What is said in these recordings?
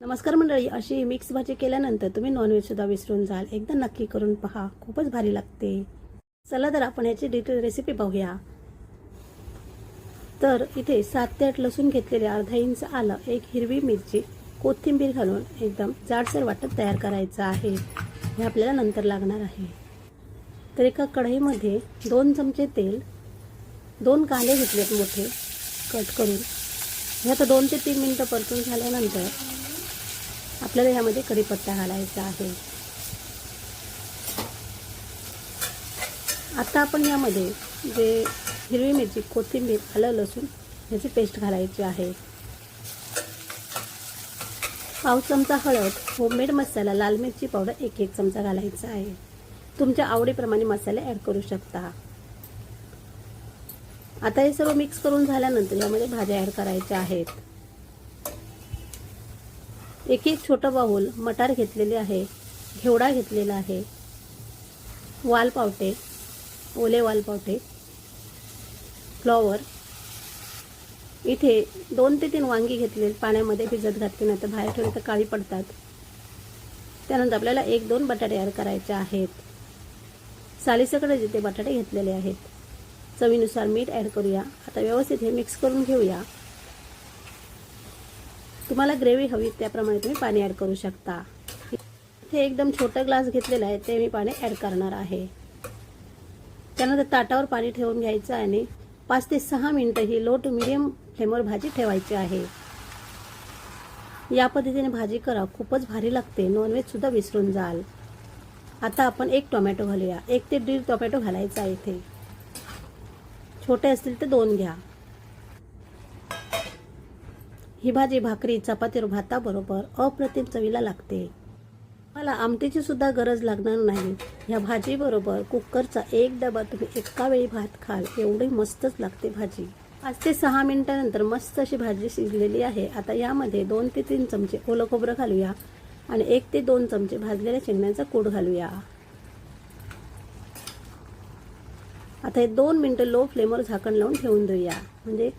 नमस्कार मंडळी, अशी मिक्स भाजी केल्यानंतर तुम्ही नॉनव्हेज सुद्धा विसरून जाल. एकदा नक्की करून पहा, खूपच भारी लागते. चला तर आपण याची डिटेल रेसिपी पाहूया. तर इथे 7 ते 8 लसूण घेतलेले, अर्धा इंच आलं, एक हिरवी मिरची, कोथिंबीर घालून एकदम जाडसर वाटण तयार करायचं आहे. हे आपल्याला नंतर लागणार आहे. तर एका कढईमध्ये 2 चमचे तेल, 2 कांदे घेतलेत मोठे कट करून. हे आता 2 ते 3 मिनिटं परतून झाल्यानंतर आपल्याला यामध्ये कढीपत्ता घालायचा आहे. आता आपण यामध्ये जे हिरवी मिरची, कोथिंबीर, आलं, लसूण याची पेस्ट घालायची आहे. पाव चमचा हळद, होममेड मसाला, लाल मिरची पावडर 1 चमचा घालायचा आहे. तुमच्या आवडीप्रमाणे मसाले ॲड करू शकता. आता हे सर्व मिक्स करून झाल्यानंतर यामध्ये भाज्या ॲड करायच्या आहेत. एक छोटा बाउल मटार घेतलेले आहे, घेवडा घेतलेला आहे, वालपावटे, ओले वालपावटे, फ्लॉवर, इथे 2 ते 3 वांगी घेतले, पाण्यामध्ये भिजत घातली, नाही तर बाहेर ठेवले तर काळी पडतात. त्यानंतर आपल्याला 1-2 बटाटे ॲड करायचे आहेत. सालीसकट जिथे बटाटे घेतलेले आहेत. चवीनुसार मीठ ॲड करूया. आता व्यवस्थित हे मिक्स करून घेऊया. तुम्हाला ग्रेव्ही हवी त्याप्रमाणे तुम्ही पाणी ॲड करू शकता. हे एकदम छोटा ग्लास घेतलेला आहे, ते मी पाणी ॲड करणार आहे. त्यानंतर ताटावर पाणी ठेवून घ्यायचं आणि 5 ते 6 मिनिटं ही लो टू मीडियम फ्लेमवर भाजी ठेवायची आहे. या पद्धतीने भाजी करा, खूपच भारी लागते. नॉनव्हेज सुद्धा विसरून जाल. आता आपण 1 टोमॅटो घालूया. 1 ते 1.5 टोमॅटो घालायचा आहे. इथे छोटे असतील तर 2 घ्या. ही भाजी भाकरी, चपातीवर, भाताबरोबर अप्रतिम चवीला लागते. मला आमटीची सुद्धा गरज लागणार नाही. या भाजीबरोबर कुकरचा 1 डबा तुम्ही एका वेळी भात खाल, एवढी मस्तच लागते भाजी. 5 ते 6 मिनिटांनंतर मस्त अशी भाजी शिजलेली आहे. आता यामध्ये 2 ते 3 चमचे ओलं खोबरं घालूया आणि 1 ते 2 चमचे भाजलेल्या शेंगदाण्याचा कूट घालूया. आता हे 2 मिनिटं लो फ्लेमवर झाकण लावून ठेवून देऊया, म्हणजे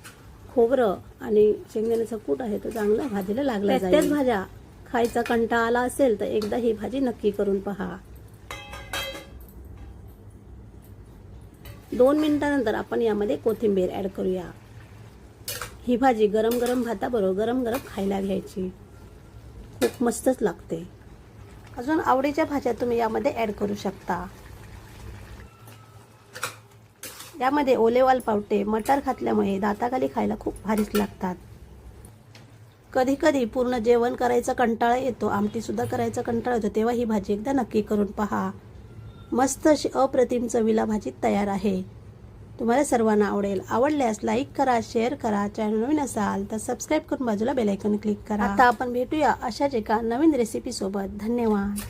खोबरं आणि शेंगदाण्याचा कूट आहे तो चांगला भाजीला लागला जाईल. त्याच भाज्या खायचा कंटाळा आला असेल तर एकदा ही भाजी नक्की करून पहा. 2 मिनिटांनंतर आपण यामध्ये कोथिंबीर ॲड करूया. ही भाजी गरम गरम भाताबरोबर गरम गरम खायला घ्यायची, खूप मस्तच लागते. अजून आवडीच्या भाज्या तुम्ही यामध्ये ॲड करू शकता. यामध्ये ओले वालपावटे, मटार घातल्यामुळे दाताखाली खायला खूप भारीच लागतात. कधी कधी पूर्ण जेवण करायचा कंटाळा येतो, आमटी सुद्धा करायचा कंटाळा येतो, तेव्हा ही भाजी एकदा नक्की करून पहा. मस्त अशी अप्रतिम चवीला भाजी तयार आहे. तुम्हाला सर्वांना आवडेल. आवडल्यास लाईक करा, शेअर करा. चॅनल नवीन असाल तर सबस्क्राईब करून बाजूला बेल आयकॉन क्लिक करा. आता आपण भेटूया अशाच एका नवीन रेसिपी सोबत. धन्यवाद.